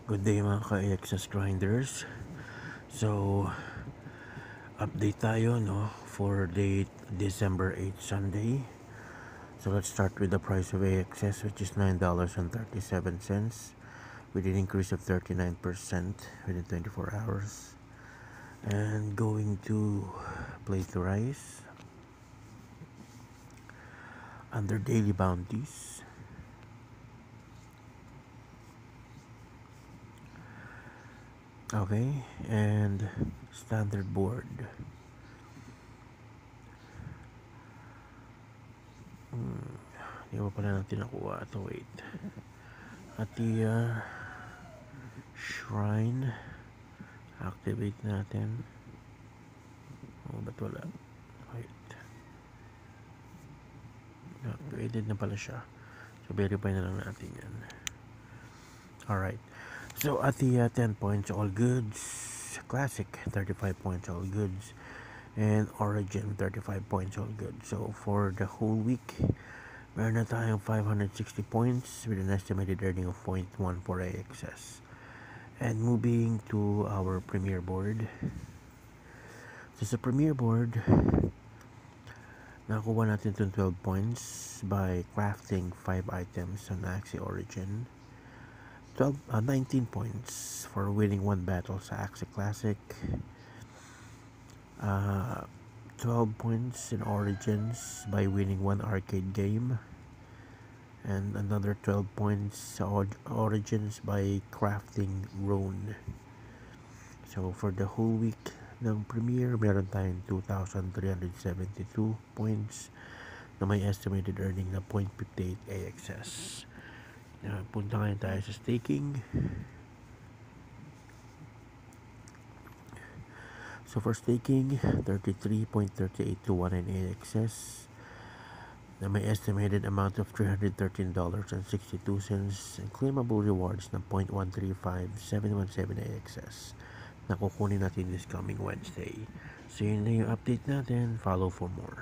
Good day mga ka-AXS grinders. So, update tayo for date December 8 Sunday. So let's start with the price of AXS, which is $9.37 with an increase of 39% within 24 hours. And going to play to rise under daily bounties. Okay, and standard board. Hindi pa pala natin nakuha ito. Wait. Atia Shrine. Activate natin. Ba't wala? Wait. Activated na pala siya. So, verify na lang natin yan. Alright. So, Atia 10 points, all goods. Classic, 35 points, all goods. And Origin, 35 points, all goods. So, for the whole week, meron na tayong 560 points with an estimated earning of 0.1 for AXS. And moving to our Premier board. So, sa Premier board, nakuha natin itong 12 points by crafting 5 items on Axie Origin. 19 points for winning 1 battle sa Axie Classic. 12 points in Origins by winning 1 arcade game. And another 12 points sa Origins by crafting Rune. So for the whole week ng Premier, meron tayong 2,372 points na may estimated earning na 0.58 AXS. Punta ngayon tayo sa staking. So for staking, 33.38 to 1 in AXS na may estimated amount of $313.62 and claimable rewards na 0.135717 AXS na kukunin natin this coming Wednesday. So yun na yung update natin. Follow for more.